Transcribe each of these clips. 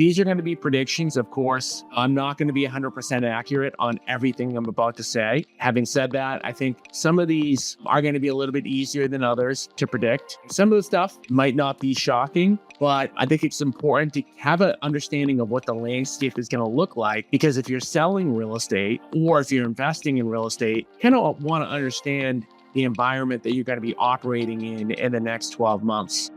these are going to be predictions, of course. I'm not going to be 100% accurate on everything I'm about to say. Having said that, I think some of these are going to be a little bit easier than others to predict. Some of the stuff might not be shocking, but I think it's important to have an understanding of what the landscape is going to look like, because if you're selling real estate or if you're investing in real estate, kind of want to understand the environment that you're going to be operating in the next 12 months.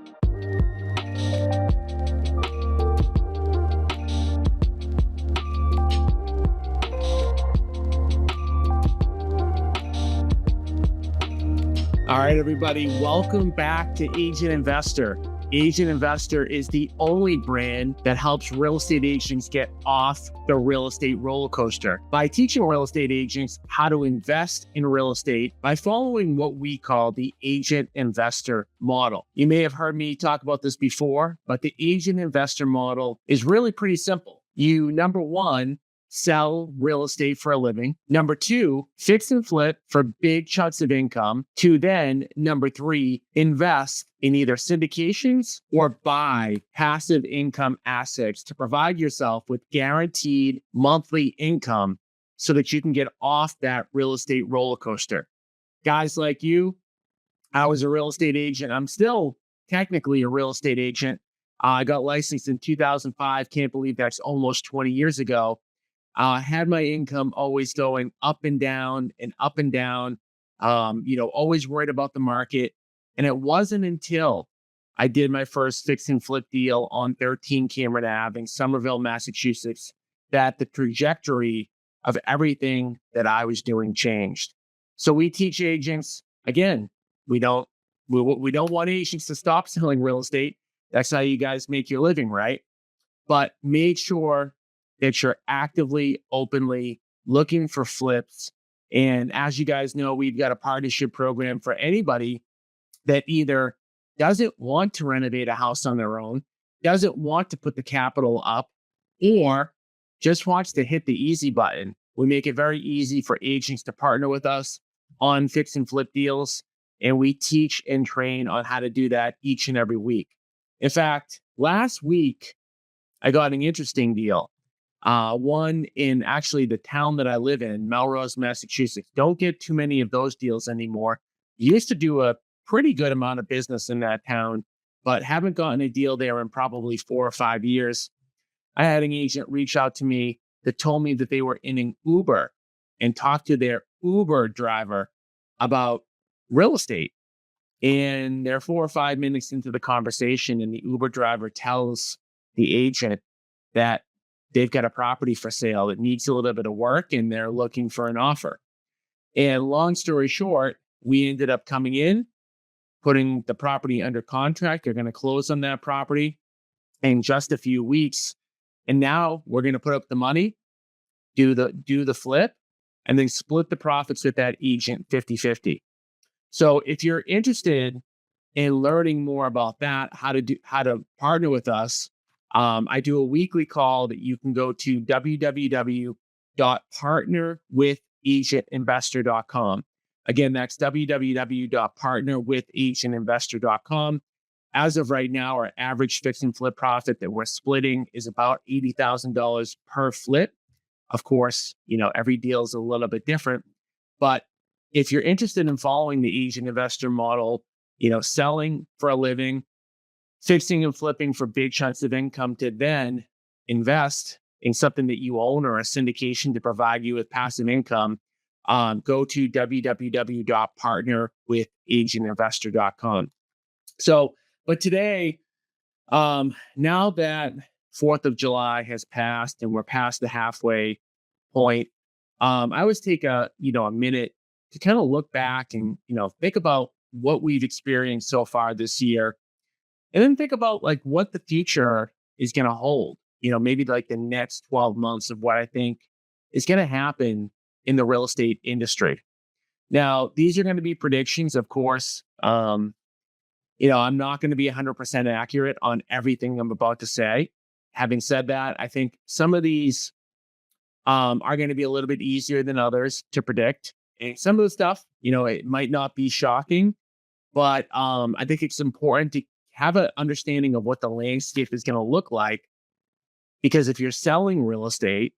All right, everybody, welcome back to Agent Investor. Agent Investor is the only brand that helps real estate agents get off the real estate roller coaster by teaching real estate agents how to invest in real estate by following what we call the Agent Investor model. You may have heard me talk about this before, but the Agent Investor model is really pretty simple. You, number one, sell real estate for a living. Number two, fix and flip for big chunks of income. To then, number three, invest in either syndications or buy passive income assets to provide yourself with guaranteed monthly income so that you can get off that real estate roller coaster. Guys like you, I was a real estate agent. I'm still technically a real estate agent. I got licensed in 2005. Can't believe that's almost 20 years ago. Had my income always going up and down and up and down, always worried about the market. And it wasn't until I did my first fix and flip deal on 13 Cameron Ave in Somerville, Massachusetts, that the trajectory of everything that I was doing changed. So we teach agents, again, we don't want agents to stop selling real estate. That's how you guys make your living, right? But make sure that you're actively, openly looking for flips. And as you guys know, we've got a partnership program for anybody that either doesn't want to renovate a house on their own, doesn't want to put the capital up, or just wants to hit the easy button. We make it very easy for agents to partner with us on fix and flip deals. And we teach and train on how to do that each and every week. In fact, last week, I got an interesting deal. One in actually the town that I live in, Melrose, Massachusetts. Don't get too many of those deals anymore. Used to do a pretty good amount of business in that town, but haven't gotten a deal there in probably 4 or 5 years. I had an agent reach out to me that told me that they were in an Uber and talked to their Uber driver about real estate. And they're 4 or 5 minutes into the conversation, and the Uber driver tells the agent that they've got a property for sale that needs a little bit of work and they're looking for an offer. And long story short, we ended up coming in, putting the property under contract. They're going to close on that property in just a few weeks. And now we're going to put up the money, do the flip, and then split the profits with that agent 50-50. So if you're interested in learning more about that, how to partner with us, I do a weekly call that you can go to www.partnerwithagentinvestor.com. Again, that's www.partnerwithagentinvestor.com. As of right now, our average fix and flip profit that we're splitting is about $80,000 per flip. Of course, every deal is a little bit different, but if you're interested in following the Agent Investor model, selling for a living, fixing and flipping for big chunks of income to then invest in something that you own or a syndication to provide you with passive income, go to www.partnerwithagentinvestor.com. So, but today, now that 4th of July has passed and we're past the halfway point, I always take a minute to kind of look back and, think about what we've experienced so far this year. And then think about what the future is going to hold, maybe the next 12 months of what I think is going to happen in the real estate industry. Now, these are going to be predictions, of course. I'm not going to be 100% accurate on everything I'm about to say. Having said that, I think some of these are going to be a little bit easier than others to predict. And some of the stuff, it might not be shocking, but I think it's important to have an understanding of what the landscape is going to look like Because if you're selling real estate,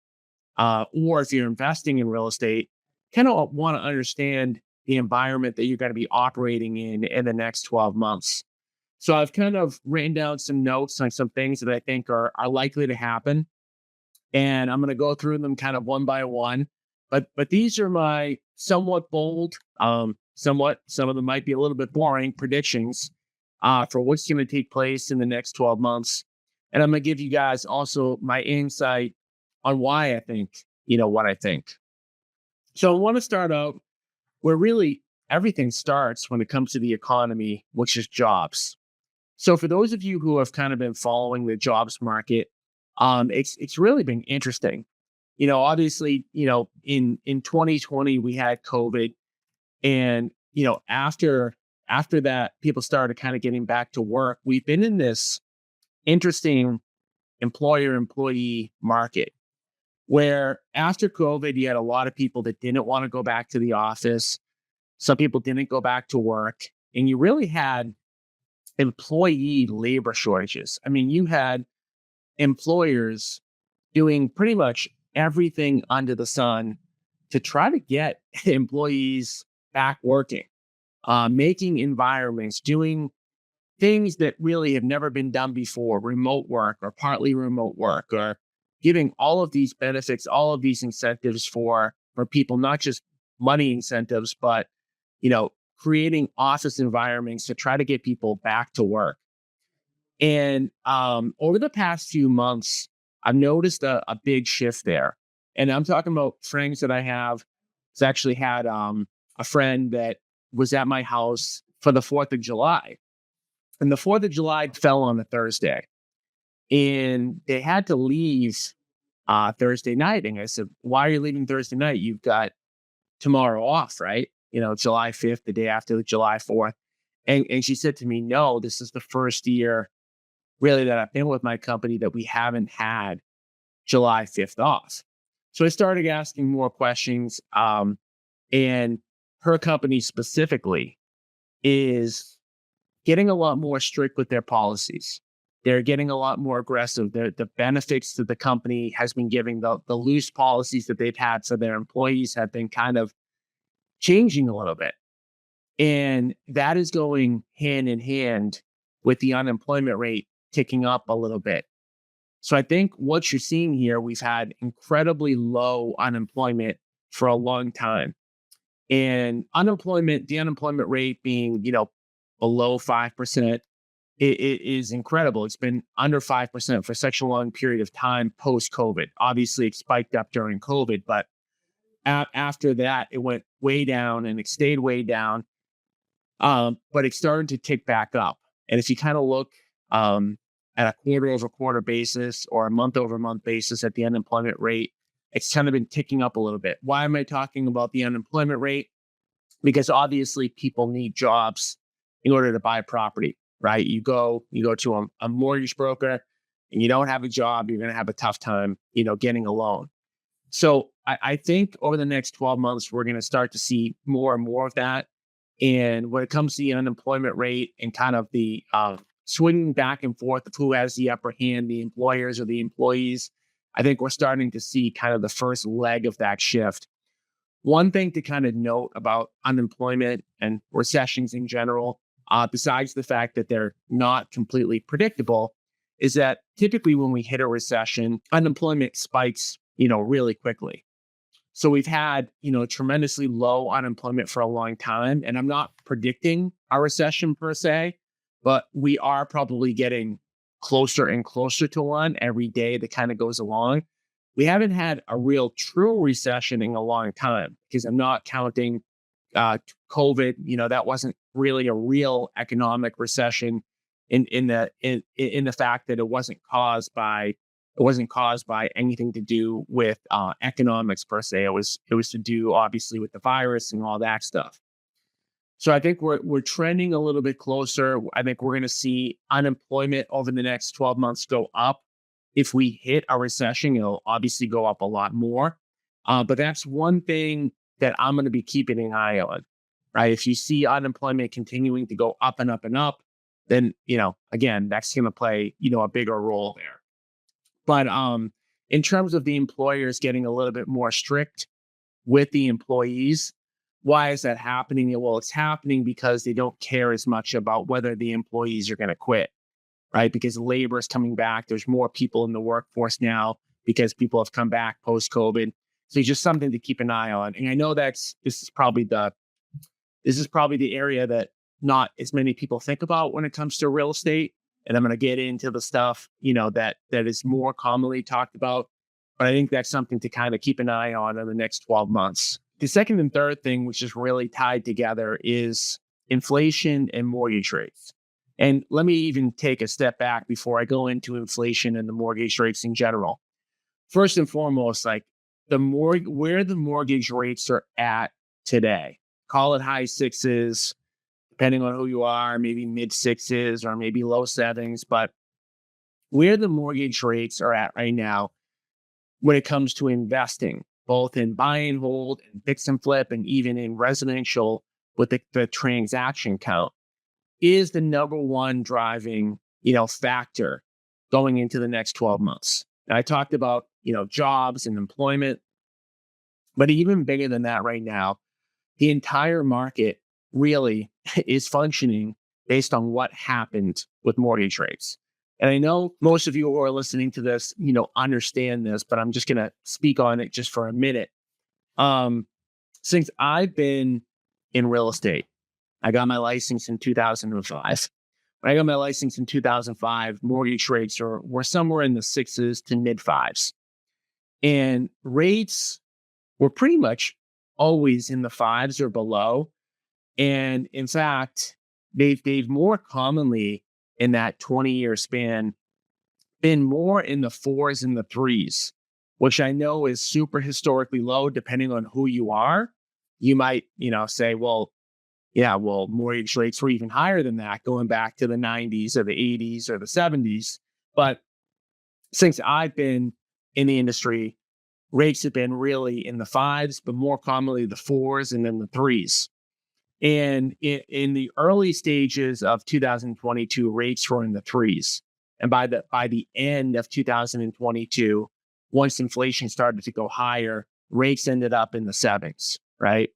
or if you're investing in real estate, kind of want to understand the environment that you're going to be operating in the next 12 months. So I've kind of written down some notes on some things that I think are likely to happen, and I'm going to go through them kind of one by one. But these are my somewhat bold, somewhat some of them might be a little bit boring predictions for what's going to take place in the next 12 months. And I'm going to give you guys also my insight on why I think, what I think. So I want to start out where really everything starts when it comes to the economy, which is jobs. So for those of you who have kind of been following the jobs market, it's really been interesting. Obviously, in 2020 we had COVID, and after that, people started kind of getting back to work. We've been in this interesting employer-employee market where after COVID, you had a lot of people that didn't want to go back to the office. Some people didn't go back to work, and you really had employee labor shortages. I mean, you had employers doing pretty much everything under the sun to try to get employees back working, making environments, doing things that really have never been done before, remote work or partly remote work, or giving all of these benefits, all of these incentives for people, not just money incentives, but, creating office environments to try to get people back to work. And over the past few months, I've noticed a big shift there. And I'm talking about friends that I have. It's actually had a friend that was at my house for the 4th of July. And the 4th of July fell on a Thursday. And they had to leave Thursday night. And I said, why are you leaving Thursday night? You've got tomorrow off, right? July 5th, the day after July 4th. And she said to me, no, this is the first year really that I've been with my company that we haven't had July 5th off. So I started asking more questions. And her company specifically is getting a lot more strict with their policies. They're getting a lot more aggressive. The benefits that the company has been giving, the loose policies that they've had for their employees have been kind of changing a little bit. And that is going hand in hand with the unemployment rate ticking up a little bit. So I think what you're seeing here, we've had incredibly low unemployment for a long time. And the unemployment rate being, below 5%, it is incredible. It's been under 5% for such a long period of time post-COVID. Obviously, it spiked up during COVID, but after that, it went way down and it stayed way down. But it started to tick back up. And if you kind of look at a quarter-over-quarter basis or a month-over-month basis at the unemployment rate, it's kind of been ticking up a little bit. Why am I talking about the unemployment rate? Because obviously people need jobs in order to buy property, right? You go to a mortgage broker and you don't have a job, you're going to have a tough time, getting a loan. So I think over the next 12 months, we're going to start to see more and more of that. And when it comes to the unemployment rate and kind of the swinging back and forth of who has the upper hand, the employers or the employees, I think we're starting to see kind of the first leg of that shift. One thing to kind of note about unemployment and recessions in general, besides the fact that they're not completely predictable, is that typically when we hit a recession, unemployment spikes, really quickly. So we've had, tremendously low unemployment for a long time. And I'm not predicting a recession per se, but we are probably getting closer and closer to one every day that kind of goes along. We haven't had a real true recession in a long time because I'm not counting COVID. That wasn't really a real economic recession in the fact that it wasn't caused by anything to do with economics per se. It was to do obviously with the virus and all that stuff. So I think we're trending a little bit closer. I think we're going to see unemployment over the next 12 months go up. If we hit a recession, it'll obviously go up a lot more. But that's one thing that I'm going to be keeping an eye on, right? If you see unemployment continuing to go up and up and up, then, again, that's going to play, a bigger role there. But in terms of the employers getting a little bit more strict with the employees, why is that happening? Well, it's happening because they don't care as much about whether the employees are going to quit, right? Because labor is coming back. There's more people in the workforce now because people have come back post COVID. So it's just something to keep an eye on. And I know this is probably the area that not as many people think about when it comes to real estate. And I'm going to get into the stuff, that is more commonly talked about. But I think that's something to kind of keep an eye on in the next 12 months. The second and third thing, which is really tied together, is inflation and mortgage rates. And let me even take a step back before I go into inflation and the mortgage rates in general. First and foremost, like where the mortgage rates are at today, call it high sixes, depending on who you are, maybe mid sixes or maybe low sevens. But where the mortgage rates are at right now, when it comes to investing, both in buy and hold and fix and flip, and even in residential with the transaction count, is the number one driving, factor going into the next 12 months. And I talked about, jobs and employment, but even bigger than that right now, the entire market really is functioning based on what happened with mortgage rates. And I know most of you who are listening to this, understand this, but I'm just going to speak on it just for a minute. Since I've been in real estate, I got my license in 2005. When I got my license in 2005, mortgage rates were somewhere in the sixes to mid fives. And rates were pretty much always in the fives or below. And in fact, they've more commonly in that 20-year span been more in the fours and the threes, which I know is super historically low depending on who you are. You might, say, well, yeah, well, mortgage rates were even higher than that, going back to the 90s or the 80s or the 70s. But since I've been in the industry, rates have been really in the fives, but more commonly the fours and then the threes. And in the early stages of 2022, rates were in the threes. And by the end of 2022, once inflation started to go higher, rates ended up in the sevens, right?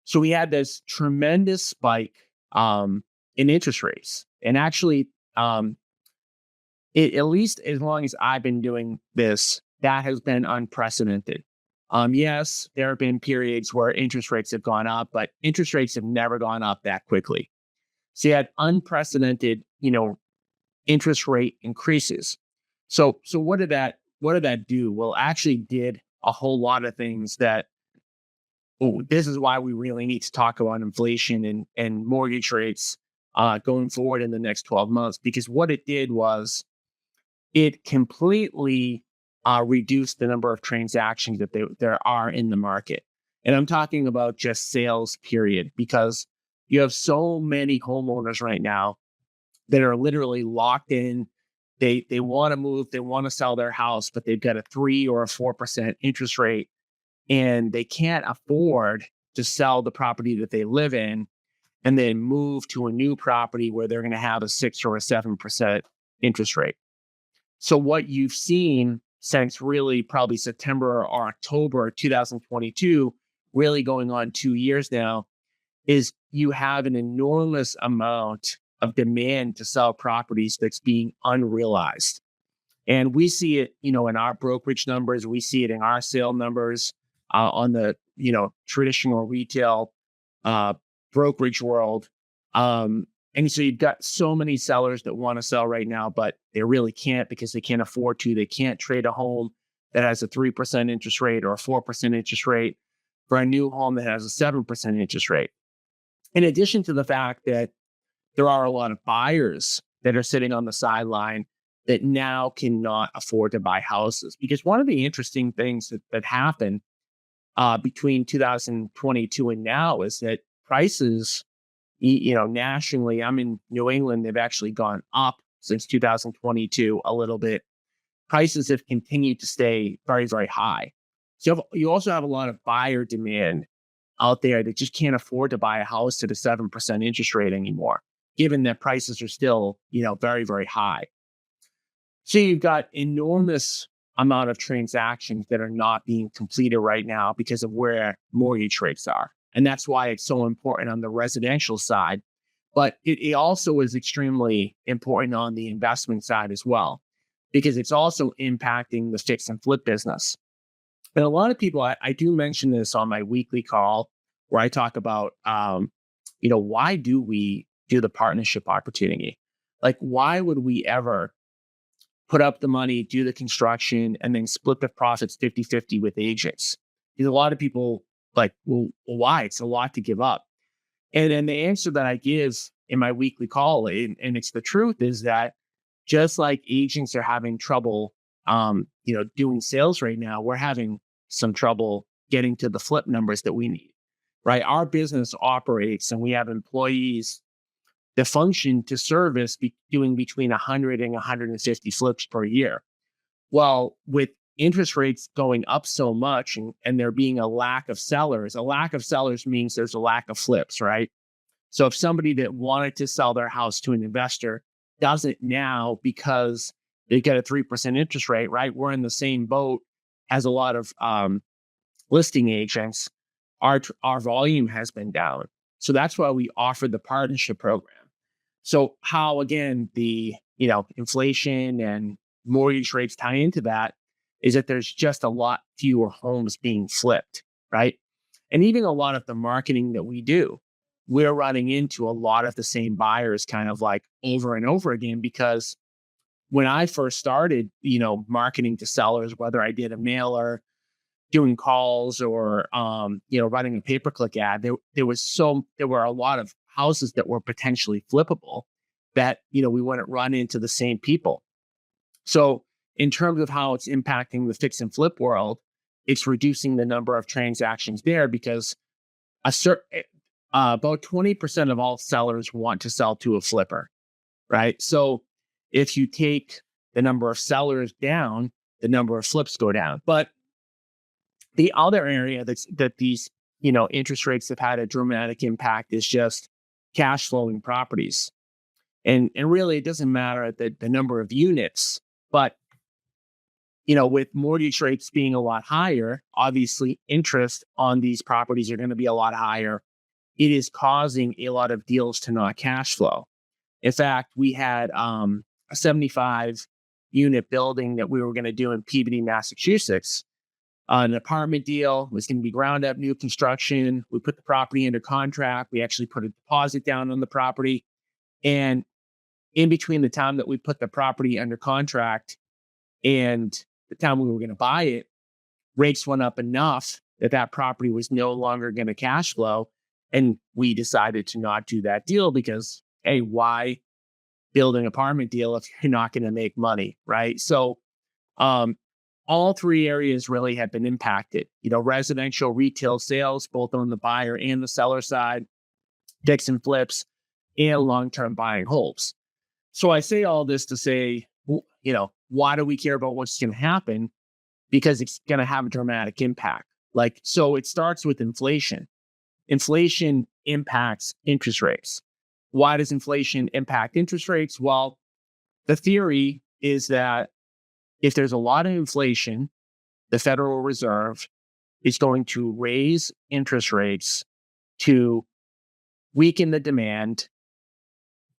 So we had this tremendous spike in interest rates. And actually, at least as long as I've been doing this, that has been unprecedented. Yes, there have been periods where interest rates have gone up, but interest rates have never gone up that quickly. So you had unprecedented, interest rate increases. So what did that do? Well, it actually did a whole lot of things that, this is why we really need to talk about inflation and mortgage rates going forward in the next 12 months, because what it did was it completely reduce the number of transactions that there are in the market. And I'm talking about just sales, period, because you have so many homeowners right now that are literally locked in. They want to move, they want to sell their house, but they've got a 3 or a 4% interest rate, and they can't afford to sell the property that they live in and then move to a new property where they're going to have a 6 or a 7% interest rate. So what you've seen since really probably September or October 2022, really going on 2 years now, is you have an enormous amount of demand to sell properties that's being unrealized. And we see it, in our brokerage numbers, we see it in our sale numbers on the, traditional retail brokerage world. And so you've got so many sellers that want to sell right now, but they really can't because they can't afford to. They can't trade a home that has a 3% interest rate or a 4% interest rate for a new home that has a 7% interest rate. In addition to the fact that there are a lot of buyers that are sitting on the sideline that now cannot afford to buy houses. Because one of the interesting things that happened between 2022 and now is that prices, nationally, I'm in New England, they've actually gone up since 2022 a little bit. Prices have continued to stay very, very high. So you also have a lot of buyer demand out there that just can't afford to buy a house at a 7% interest rate anymore, given that prices are still, very, very high. So you've got enormous amount of transactions that are not being completed right now because of where mortgage rates are. And that's why it's so important on the residential side. But it also is extremely important on the investment side as well, because it's also impacting the fix and flip business. And a lot of people, I do mention this on my weekly call where I talk about, why do we do the partnership opportunity? Like, why would we ever put up the money, do the construction, and then split the profits 50-50 with agents? Because a lot of people like, well, why? It's a lot to give up. And then the answer that I give in my weekly call, and it's the truth, is that just like agents are having trouble, doing sales right now, we're having some trouble getting to the flip numbers that we need, right? Our business operates and we have employees that function to service doing between 100 and 150 flips per year. Well, with interest rates going up so much and there being a lack of sellers means there's a lack of flips, right? So if somebody that wanted to sell their house to an investor doesn't now because they get a 3% interest rate, right? We're in the same boat as a lot of listing agents. Our volume has been down. So that's why we offered the partnership program. So how, again, the inflation and mortgage rates tie into that is that there's just a lot fewer homes being flipped, right? And even a lot of the marketing that we do, we're running into a lot of the same buyers kind of like over and over again, because when I first started, marketing to sellers, whether I did a mailer, doing calls, or running a pay-per-click ad, there were a lot of houses that were potentially flippable that we wouldn't run into the same people. So in terms of how it's impacting the fix and flip world, it's reducing the number of transactions there because about 20% of all sellers want to sell to a flipper, right? So if you take the number of sellers down, the number of flips go down. But the other area that these interest rates have had a dramatic impact is just cash flowing properties. And really, it doesn't matter the number of units, but with mortgage rates being a lot higher, obviously interest on these properties are going to be a lot higher. It is causing a lot of deals to not cash flow. In fact, we had a 75 unit building that we were going to do in Peabody, Massachusetts. An apartment deal was going to be ground up new construction. We put the property under contract. We actually put a deposit down on the property. And in between the time that we put the property under contract and the time we were going to buy it, rates went up enough that property was no longer going to cash flow. And we decided to not do that deal because, hey, why build an apartment deal if you're not going to make money, right? So all three areas really have been impacted. Residential, retail sales, both on the buyer and the seller side, fix and flips, and long-term buying holds. So I say all this to say, why do we care about what's going to happen? Because it's going to have a dramatic impact. So it starts with inflation. Inflation impacts interest rates. Why does inflation impact interest rates? Well, the theory is that if there's a lot of inflation, the Federal Reserve is going to raise interest rates to weaken the demand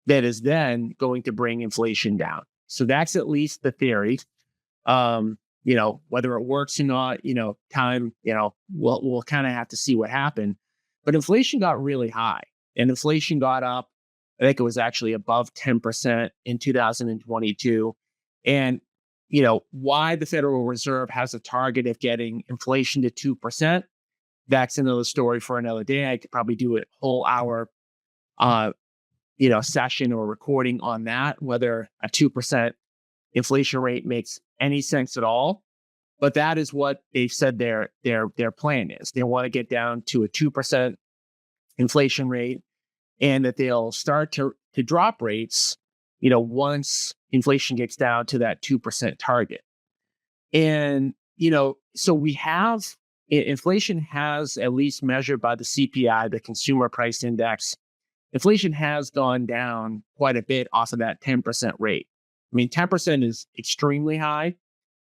that is then going to bring inflation down. So that's at least the theory. Whether it works or not, time, we'll kind of have to see what happened. But inflation got really high, and inflation got up. I think it was actually above 10% in 2022. And, why the Federal Reserve has a target of getting inflation to 2%, that's another story for another day. I could probably do a whole hour, session or recording on that, whether a 2% inflation rate makes any sense at all. But that is what they've said their plan is. They want to get down to a 2% inflation rate, and that they'll start to drop rates, once inflation gets down to that 2% target. And, so we have inflation has, at least measured by the CPI, the Consumer Price Index, inflation has gone down quite a bit off of that 10% rate. I mean, 10% is extremely high.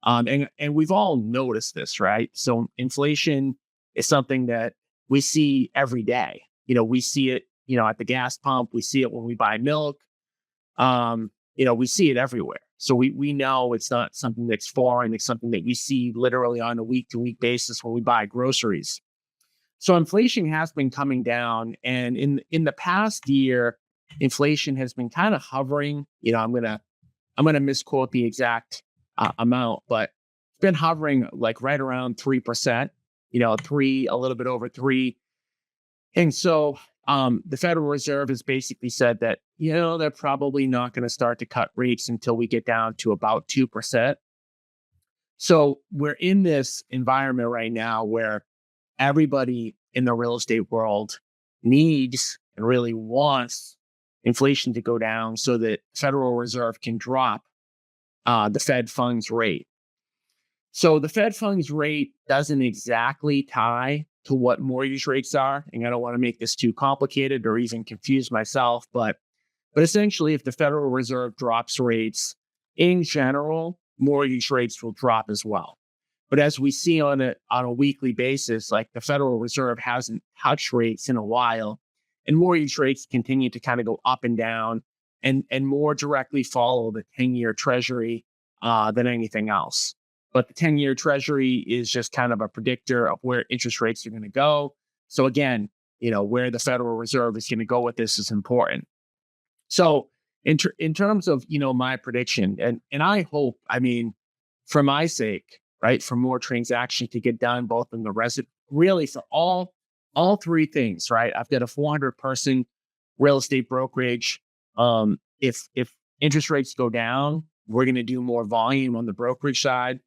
And we've all noticed this, right? So inflation is something that we see every day. We see it, at the gas pump. We see it when we buy milk. We see it everywhere. So we know it's not something that's foreign. It's something that we see literally on a week to week basis when we buy groceries. So inflation has been coming down, and in the past year, inflation has been kind of hovering. I'm gonna misquote the exact amount, but it's been hovering like right around 3%. Three, a little bit over three. And so the Federal Reserve has basically said that they're probably not going to start to cut rates until we get down to about 2%. So we're in this environment right now where everybody in the real estate world needs and really wants inflation to go down so that Federal Reserve can drop the Fed funds rate. So the Fed funds rate doesn't exactly tie to what mortgage rates are. And I don't want to make this too complicated or even confuse myself, but essentially if the Federal Reserve drops rates in general, mortgage rates will drop as well. But as we see on a weekly basis, like the Federal Reserve hasn't touched rates in a while, and mortgage rates continue to kind of go up and down and more directly follow the 10-year Treasury than anything else. But the 10-year Treasury is just kind of a predictor of where interest rates are going to go. So again, where the Federal Reserve is going to go with this is important. So in terms of, my prediction, and I hope, for my sake, right, for more transactions to get done, both in the really for all three things, right? I've got a 400-person real estate brokerage. If interest rates go down, we're going to do more volume on the brokerage side.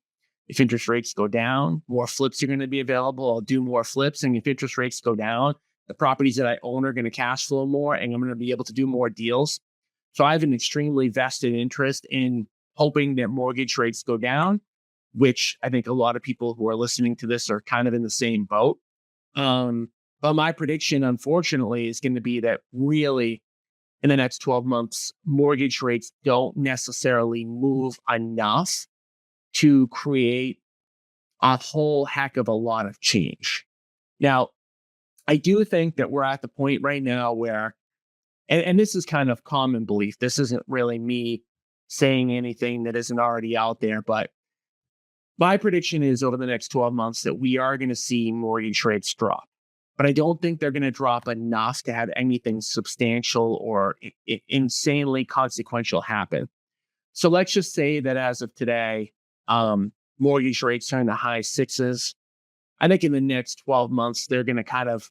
If interest rates go down, more flips are going to be available. I'll do more flips. And if interest rates go down, the properties that I own are going to cash flow more, and I'm going to be able to do more deals. So I have an extremely vested interest in hoping that mortgage rates go down, which I think a lot of people who are listening to this are kind of in the same boat. But my prediction, unfortunately, is going to be that really in the next 12 months, mortgage rates don't necessarily move enough to create a whole heck of a lot of change. Now, I do think that we're at the point right now where, and this is kind of common belief, this isn't really me saying anything that isn't already out there, but my prediction is over the next 12 months that we are going to see mortgage rates drop. But I don't think they're going to drop enough to have anything substantial or insanely consequential happen. So let's just say that as of today, mortgage rates are in the high sixes. I think in the next 12 months, they're going to kind of,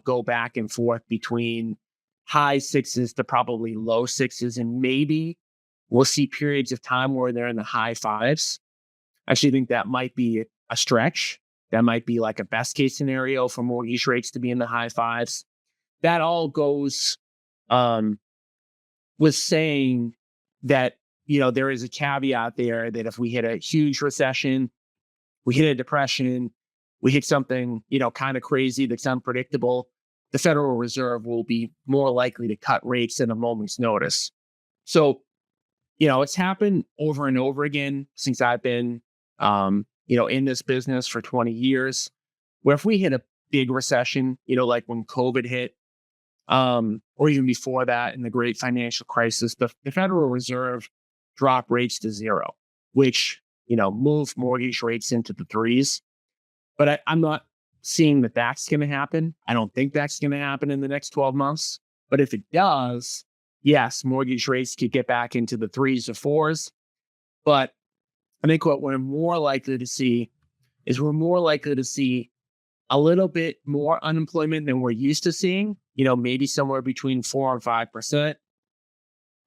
go back and forth between high sixes to probably low sixes. And maybe we'll see periods of time where they're in the high fives. I actually think that might be a stretch. That might be like a best case scenario for mortgage rates to be in the high fives. That all goes with saying that, there is a caveat there that if we hit a huge recession, we hit a depression, we hit something, kind of crazy that's unpredictable, the Federal Reserve will be more likely to cut rates at a moment's notice. So, it's happened over and over again since I've been, in this business for 20 years, where if we hit a big recession, like when COVID hit, or even before that in the great financial crisis, the Federal Reserve dropped rates to zero, which, moved mortgage rates into the threes. But I'm not seeing that that's going to happen. I don't think that's going to happen in the next 12 months. But if it does, yes, mortgage rates could get back into the threes or fours. But I think what we're more likely to see is a little bit more unemployment than we're used to seeing, maybe somewhere between 4 and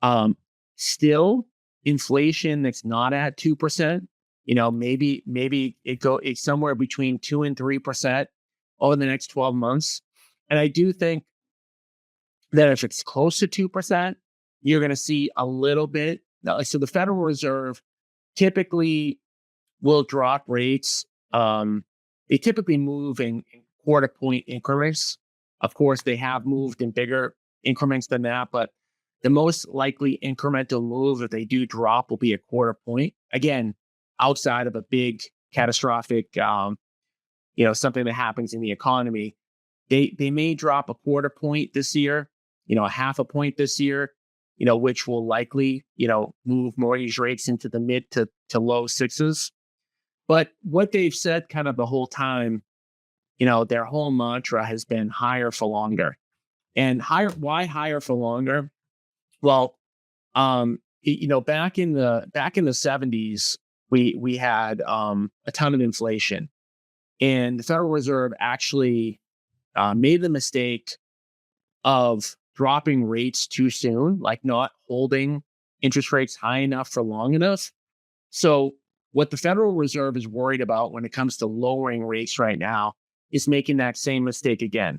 5%. Still inflation that's not at 2%, maybe it's somewhere between 2 and 3% over the next 12 months. And I do think that if it's close to 2%, you're going to see a little bit. So the Federal Reserve typically will drop rates. They typically move in quarter point increments. Of course, they have moved in bigger increments than that, but The most likely incremental move, if they do drop, will be a quarter point. Again, outside of a big catastrophic, something that happens in the economy, they may drop a quarter point this year, a half a point this year, which will likely, move mortgage rates into the mid to low sixes. But what they've said kind of the whole time, their whole mantra has been higher for longer. And why higher for longer? Well, back in the 70s, we had a ton of inflation, and the Federal Reserve actually made the mistake of dropping rates too soon, like not holding interest rates high enough for long enough. So what the Federal Reserve is worried about when it comes to lowering rates right now is making that same mistake again.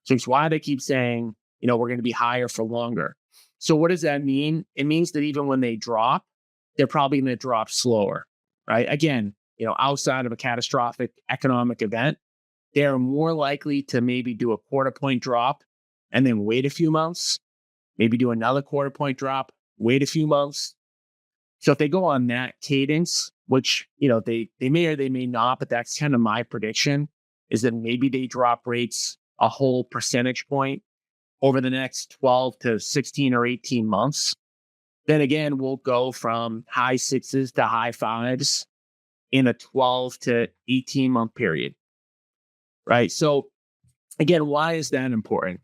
So it's why they keep saying, we're going to be higher for longer. So what does that mean? It means that even when they drop, they're probably going to drop slower, right? Again, outside of a catastrophic economic event, they're more likely to maybe do a quarter point drop and then wait a few months, maybe do another quarter point drop, wait a few months. So if they go on that cadence, which, they may or they may not, but that's kind of my prediction, is that maybe they drop rates a whole percentage point over the next 12 to 16 or 18 months. Then again, we'll go from high sixes to high fives in a 12 to 18 month period, right? So again, why is that important?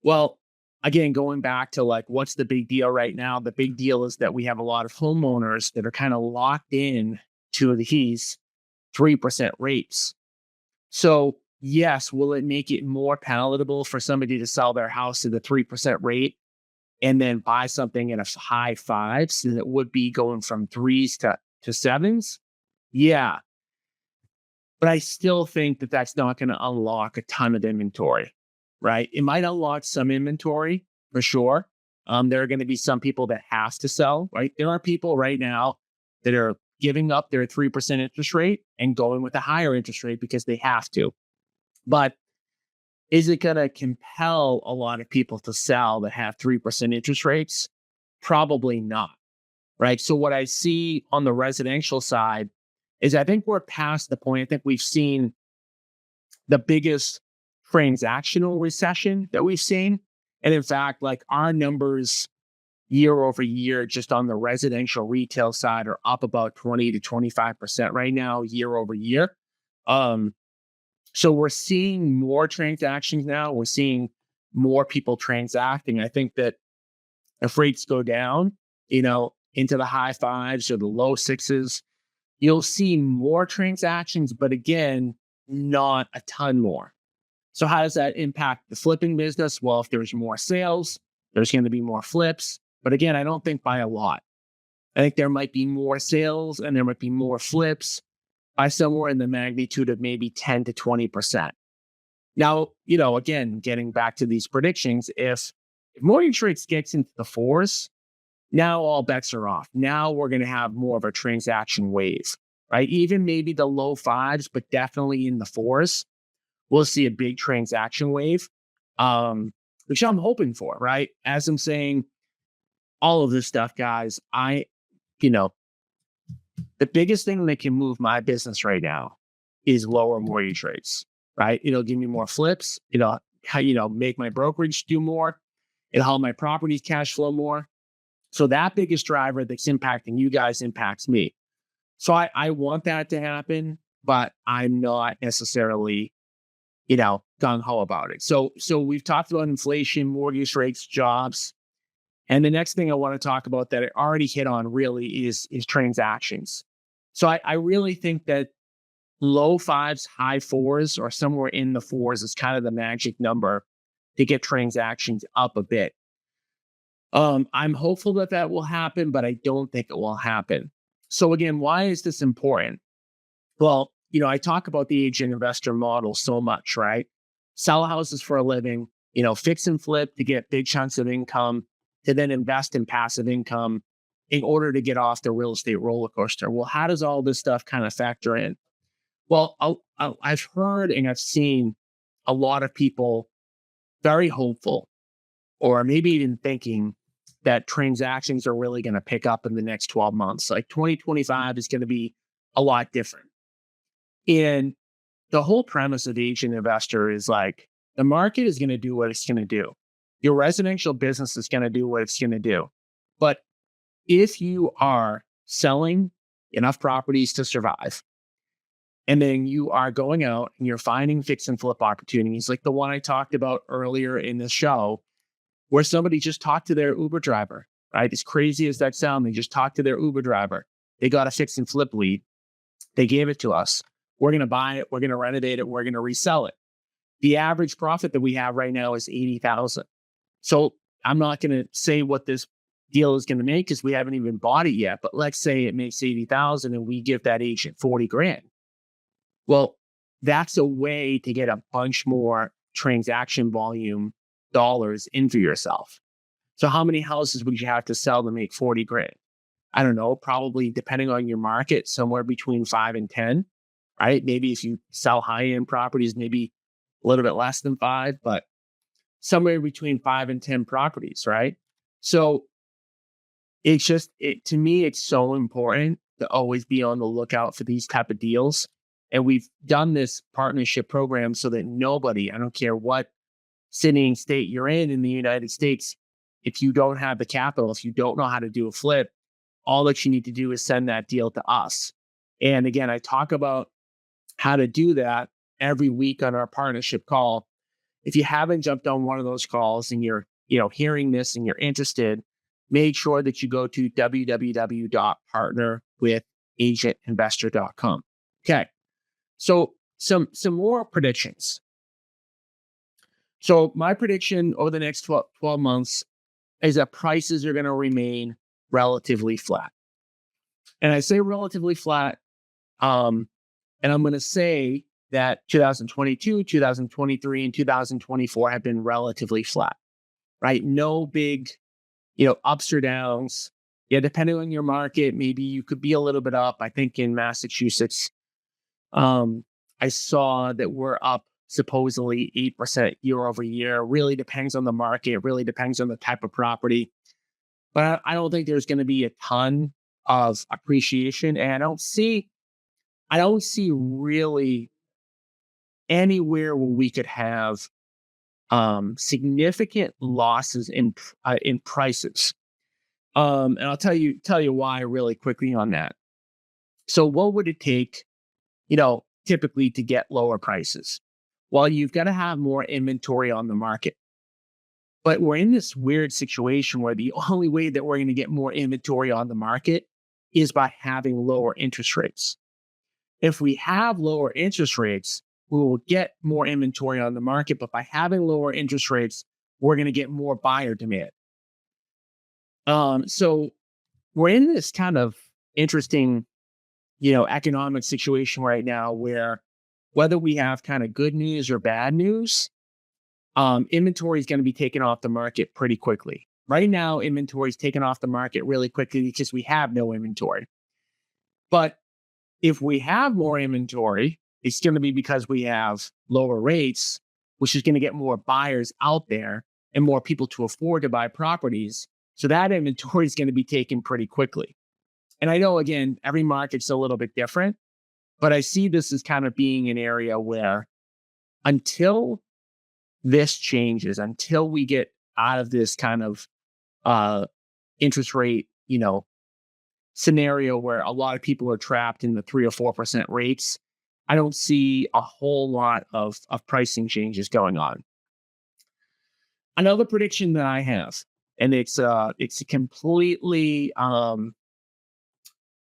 Well, again, going back to like, what's the big deal right now? The big deal is that we have a lot of homeowners that are kind of locked in to these 3% rates. So yes, will it make it more palatable for somebody to sell their house at a 3% rate and then buy something at a high fives than it would be going from threes to sevens? Yeah. But I still think that that's not going to unlock a ton of inventory, right? It might unlock some inventory for sure. There are going to be some people that have to sell, right? There are people right now that are giving up their 3% interest rate and going with a higher interest rate because they have to. But is it going to compel a lot of people to sell that have 3% interest rates? Probably not, right? So what I see on the residential side is I think we're past the point. I think we've seen the biggest transactional recession that we've seen. And in fact, like our numbers year over year, just on the residential retail side are up about 20 to 25% right now, year over year. So we're seeing more transactions now. We're seeing more people transacting. I think that if rates go down, into the high fives or the low sixes, you'll see more transactions, but again, not a ton more. So how does that impact the flipping business? Well, if there's more sales, there's going to be more flips. But again, I don't think by a lot. I think there might be more sales and there might be more flips by somewhere in the magnitude of maybe 10 to 20%. Now, again, getting back to these predictions, if mortgage rates gets into the fours, now all bets are off. Now we're going to have more of a transaction wave, right? Even maybe the low fives, but definitely in the fours, we'll see a big transaction wave, which I'm hoping for, right? As I'm saying, all of this stuff, guys, the biggest thing that can move my business right now is lower mortgage rates, right? It'll give me more flips. Make my brokerage do more. It'll help my properties cash flow more. So that biggest driver that's impacting you guys impacts me. So I want that to happen, but I'm not necessarily, gung-ho about it. So we've talked about inflation, mortgage rates, jobs. And the next thing I want to talk about that I already hit on really is transactions. So I really think that low fives, high fours, or somewhere in the fours is kind of the magic number to get transactions up a bit. I'm hopeful that will happen, but I don't think it will happen. So again, why is this important? Well, I talk about the agent investor model so much, right? Sell houses for a living, fix and flip to get big chunks of income, to then invest in passive income in order to get off the real estate roller coaster. Well, how does all this stuff kind of factor in? Well, I've heard and I've seen a lot of people very hopeful, or maybe even thinking that transactions are really going to pick up in the next 12 months. Like 2025 is going to be a lot different. And the whole premise of Agent Investor is like the market is going to do what it's going to do. Your residential business is going to do what it's going to do. But if you are selling enough properties to survive, and then you are going out and you're finding fix and flip opportunities like the one I talked about earlier in the show, where somebody just talked to their Uber driver, right? As crazy as that sounds, they just talked to their Uber driver. They got a fix and flip lead. They gave it to us. We're going to buy it. We're going to renovate it. We're going to resell it. The average profit that we have right now is $80,000. So I'm not going to say what this deal is going to make because we haven't even bought it yet. But let's say it makes $80,000 and we give that agent $40,000. Well, that's a way to get a bunch more transaction volume dollars in for yourself. So how many houses would you have to sell to make $40,000? I don't know, probably depending on your market, somewhere between 5 and 10, right? Maybe if you sell high-end properties, maybe a little bit less than 5, but somewhere between 5 and 10 properties, right? So it's just, to me, it's so important to always be on the lookout for these type of deals. And we've done this partnership program so that nobody, I don't care what city state you're in the United States, if you don't have the capital, if you don't know how to do a flip, all that you need to do is send that deal to us. And again, I talk about how to do that every week on our partnership call. If you haven't jumped on one of those calls and you're, hearing this and you're interested, make sure that you go to www.partnerwithagentinvestor.com. Okay. So some more predictions. So my prediction over the next 12 months is that prices are going to remain relatively flat. And I say relatively flat, and I'm going to say that 2022, 2023, and 2024 have been relatively flat, right? No big, ups or downs. Yeah, depending on your market, maybe you could be a little bit up. I think in Massachusetts, I saw that we're up supposedly 8% year over year. Really depends on the market. Really depends on the type of property. But I don't think there's going to be a ton of appreciation. And I don't see really anywhere where we could have significant losses in prices. And I'll tell you why really quickly on that. So what would it take, typically to get lower prices? Well, you've got to have more inventory on the market. But we're in this weird situation where the only way that we're going to get more inventory on the market is by having lower interest rates. If we have lower interest rates, we will get more inventory on the market. But by having lower interest rates, we're going to get more buyer demand. So we're in this kind of interesting, economic situation right now where whether we have kind of good news or bad news, inventory is going to be taken off the market pretty quickly. Right now, inventory is taken off the market really quickly because we have no inventory. But if we have more inventory, it's going to be because we have lower rates, which is going to get more buyers out there and more people to afford to buy properties. So that inventory is going to be taken pretty quickly. And I know, again, every market's a little bit different, but I see this as kind of being an area where until this changes, until we get out of this kind of interest rate, scenario where a lot of people are trapped in the 3 or 4% rates, I don't see a whole lot of pricing changes going on. Another prediction that I have, and it's a completely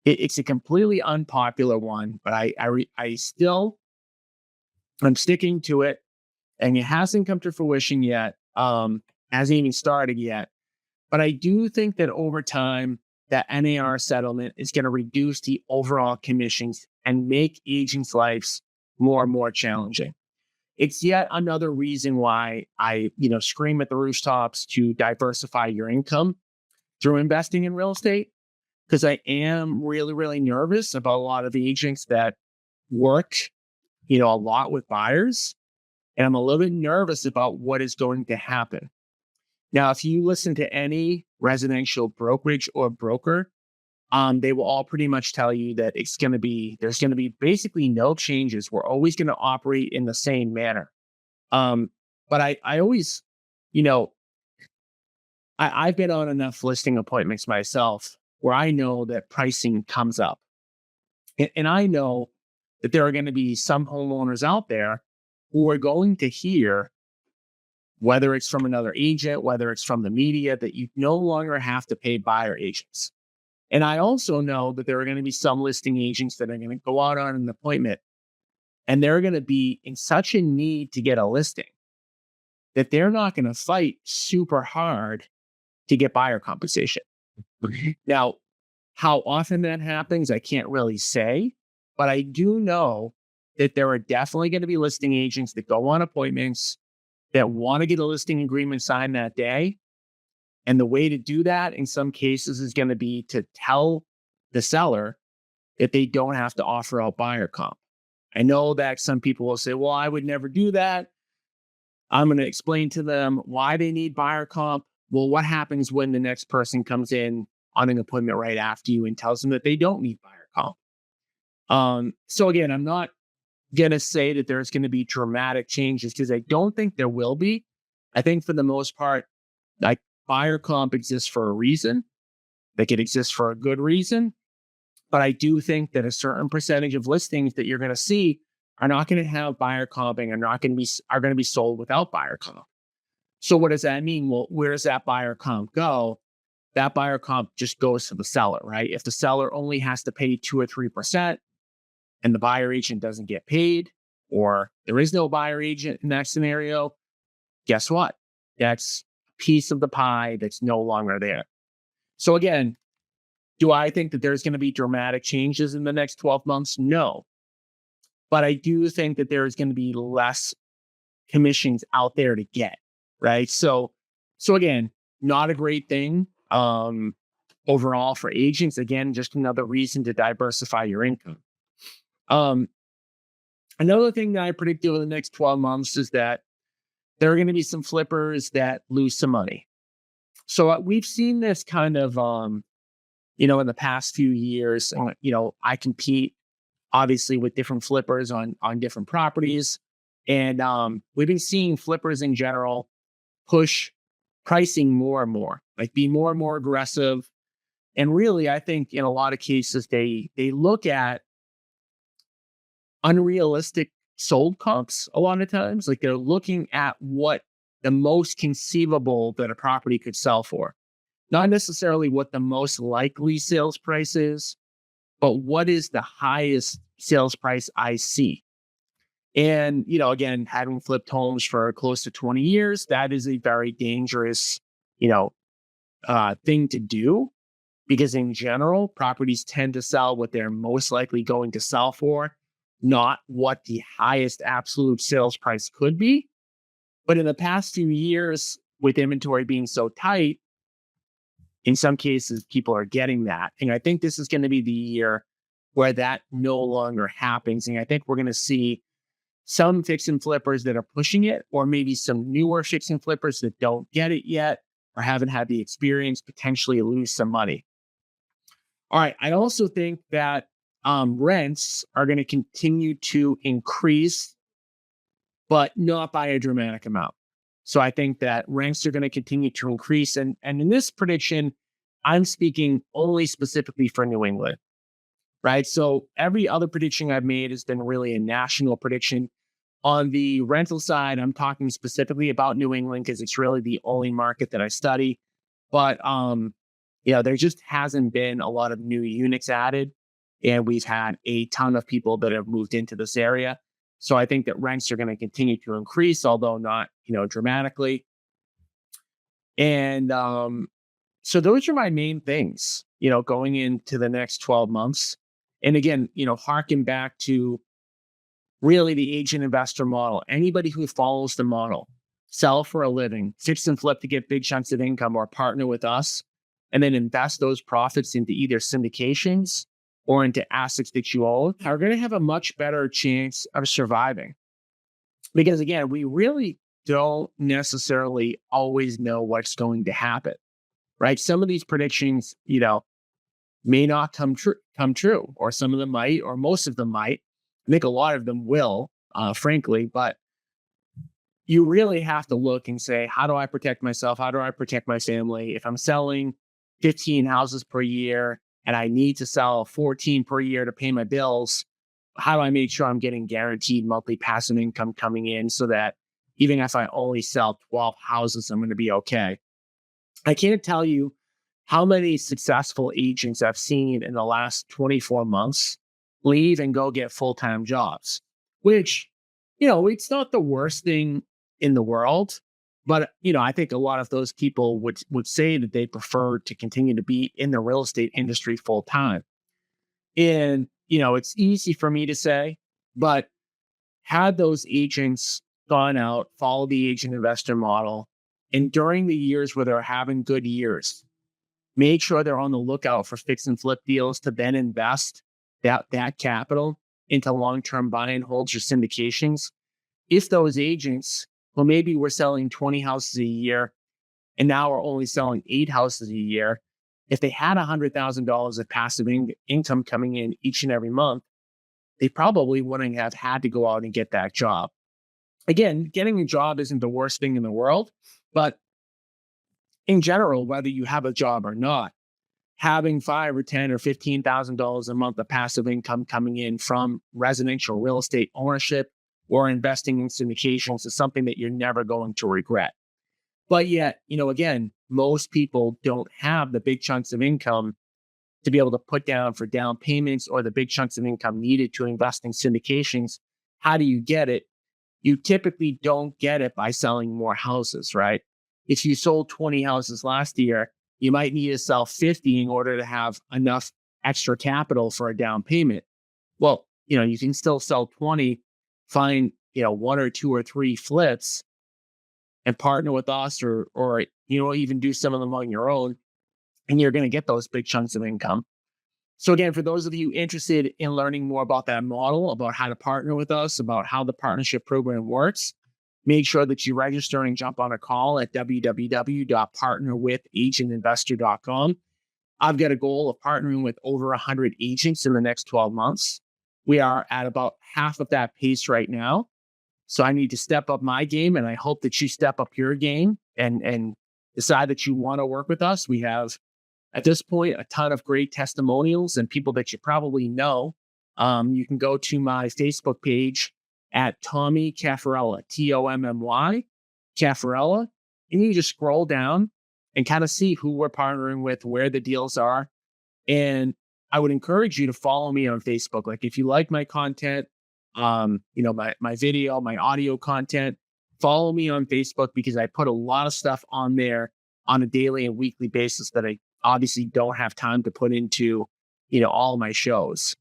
it's a completely unpopular one, but I'm sticking to it, and it hasn't come to fruition yet. Hasn't even started yet, but I do think that over time, that NAR settlement is going to reduce the overall commissions and make agents' lives more and more challenging. It's yet another reason why I, scream at the rooftops to diversify your income through investing in real estate, because I am really, really nervous about a lot of agents that work, a lot with buyers, and I'm a little bit nervous about what is going to happen. Now, if you listen to any residential brokerage or broker, they will all pretty much tell you that there's going to be basically no changes. We're always going to operate in the same manner. But I always, you know, I've been on enough listing appointments myself where I know that pricing comes up. And I know that there are going to be some homeowners out there who are going to hear, whether it's from another agent, whether it's from the media, that you no longer have to pay buyer agents. And I also know that there are going to be some listing agents that are going to go out on an appointment and they're going to be in such a need to get a listing that they're not going to fight super hard to get buyer compensation. Now, how often that happens, I can't really say, but I do know that there are definitely going to be listing agents that go on appointments that want to get a listing agreement signed that day. And the way to do that in some cases is going to be to tell the seller that they don't have to offer out buyer comp. I know that some people will say, well, I would never do that. I'm going to explain to them why they need buyer comp. Well, what happens when the next person comes in on an appointment right after you and tells them that they don't need buyer comp? So again, I'm not going to say that there's going to be dramatic changes because I don't think there will be. I think for the most part, like, buyer comp exists for a reason. They could exist for a good reason. But I do think that a certain percentage of listings that you're going to see are not going to have buyer comping and are going to be sold without buyer comp. So what does that mean? Well, where does that buyer comp go? That buyer comp just goes to the seller, right? If the seller only has to pay 2 or 3% and the buyer agent doesn't get paid, or there is no buyer agent in that scenario, guess what? That's a piece of the pie that's no longer there. So again, do I think that there's going to be dramatic changes in the next 12 months? No. But I do think that there's going to be less commissions out there to get, right? So again, not a great thing overall for agents. Again, just another reason to diversify your income. Another thing that I predict over the next 12 months is that there are going to be some flippers that lose some money. So we've seen this kind of, in the past few years. I compete obviously with different flippers on different properties. And we've been seeing flippers in general push pricing more and more, like be more and more aggressive. And really, I think in a lot of cases, they look at unrealistic sold comps a lot of times. Like, they're looking at what the most conceivable that a property could sell for. Not necessarily what the most likely sales price is, but what is the highest sales price I see. And, again, having flipped homes for close to 20 years, that is a very dangerous, thing to do, because in general, properties tend to sell what they're most likely going to sell for, not what the highest absolute sales price could be. But in the past few years, with inventory being so tight, in some cases, people are getting that. And I think this is going to be the year where that no longer happens. And I think we're going to see some fix and flippers that are pushing it, or maybe some newer fix and flippers that don't get it yet or haven't had the experience potentially lose some money. All right. I also think that rents are going to continue to increase, but not by a dramatic amount. So I think that rents are going to continue to increase. And in this prediction, I'm speaking only specifically for New England, right? So every other prediction I've made has been really a national prediction. On the rental side, I'm talking specifically about New England because it's really the only market that I study. But, there just hasn't been a lot of new units added. And we've had a ton of people that have moved into this area. So I think that rents are going to continue to increase, although not, dramatically. And so those are my main things, going into the next 12 months. And again, harken back to really the agent investor model. Anybody who follows the model, sell for a living, fix and flip to get big chunks of income, or partner with us, and then invest those profits into either syndications or into assets that you own, are going to have a much better chance of surviving. Because again, we really don't necessarily always know what's going to happen, right? Some of these predictions, may not come true, or some of them might, or most of them might. I think a lot of them will, frankly, but you really have to look and say, how do I protect myself? How do I protect my family? If I'm selling 15 houses per year and I need to sell 14 per year to pay my bills, how do I make sure I'm getting guaranteed monthly passive income coming in so that even if I only sell 12 houses, I'm going to be okay? I can't tell you how many successful agents I've seen in the last 24 months leave and go get full-time jobs, which, it's not the worst thing in the world. But, I think a lot of those people would say that they prefer to continue to be in the real estate industry full time. And, it's easy for me to say, but had those agents gone out, follow the agent investor model, and during the years where they're having good years, make sure they're on the lookout for fix and flip deals to then invest that capital into long-term buy and holds or syndications. If those agents, well, maybe we're selling 20 houses a year and now we're only selling 8 houses a year. If they had $100,000 of passive income coming in each and every month, they probably wouldn't have had to go out and get that job. Again, getting a job isn't the worst thing in the world, but in general, whether you have a job or not, having $5 or $10 or $15,000 a month of passive income coming in from residential real estate ownership or investing in syndications is something that you're never going to regret. But yet, again, most people don't have the big chunks of income to be able to put down for down payments or the big chunks of income needed to invest in syndications. How do you get it? You typically don't get it by selling more houses, right? If you sold 20 houses last year, you might need to sell 50 in order to have enough extra capital for a down payment. Well, you can still sell 20, find, 1 or 2 or 3 flips and partner with us or even do some of them on your own, and you're going to get those big chunks of income. So again, for those of you interested in learning more about that model, about how to partner with us, about how the partnership program works, make sure that you register and jump on a call at www.partnerwithagentinvestor.com. I've got a goal of partnering with over 100 agents in the next 12 months. We are at about half of that pace right now. So I need to step up my game, and I hope that you step up your game and decide that you want to work with us. We have, at this point, a ton of great testimonials and people that you probably know. You can go to my Facebook page at Tommy Caffarella, Tommy Caffarella, and you just scroll down and kind of see who we're partnering with, where the deals are. And I would encourage you to follow me on Facebook. Like, if you like my content, my video, my audio content, follow me on Facebook, because I put a lot of stuff on there on a daily and weekly basis that I obviously don't have time to put into, all my shows.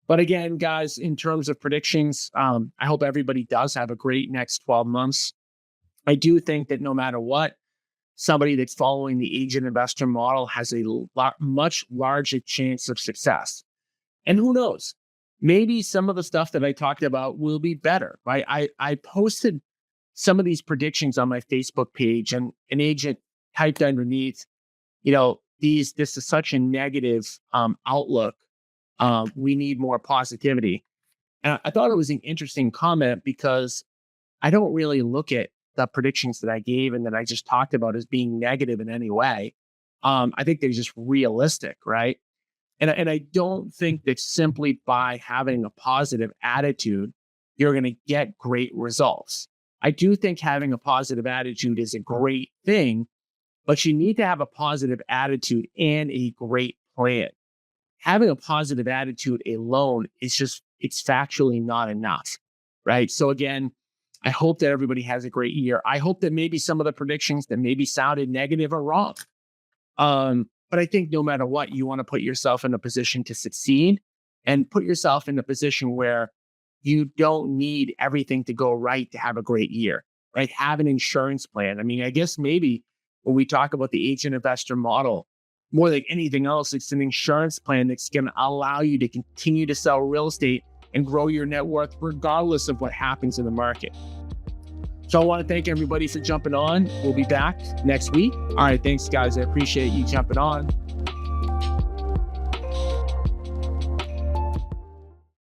But again, guys, in terms of predictions, I hope everybody does have a great next 12 months. I do think that no matter what, somebody that's following the agent investor model has a much larger chance of success. And who knows? Maybe some of the stuff that I talked about will be better, right? I posted some of these predictions on my Facebook page, and an agent typed underneath, this is such a negative outlook. We need more positivity. And I thought it was an interesting comment, because I don't really look at the predictions that I gave and that I just talked about as being negative in any way. I think they're just realistic, right? And I don't think that simply by having a positive attitude, you're going to get great results. I do think having a positive attitude is a great thing, but you need to have a positive attitude and a great plan. Having a positive attitude alone it's factually not enough, right? So again, I hope that everybody has a great year. I hope that maybe some of the predictions that maybe sounded negative are wrong. But I think no matter what, you want to put yourself in a position to succeed and put yourself in a position where you don't need everything to go right to have a great year, right? Have an insurance plan. I mean, I guess maybe when we talk about the agent investor model, more like anything else, it's an insurance plan that's going to allow you to continue to sell real estate and grow your net worth regardless of what happens in the market. So I want to thank everybody for jumping on. We'll be back next week. All right. Thanks, guys. I appreciate you jumping on.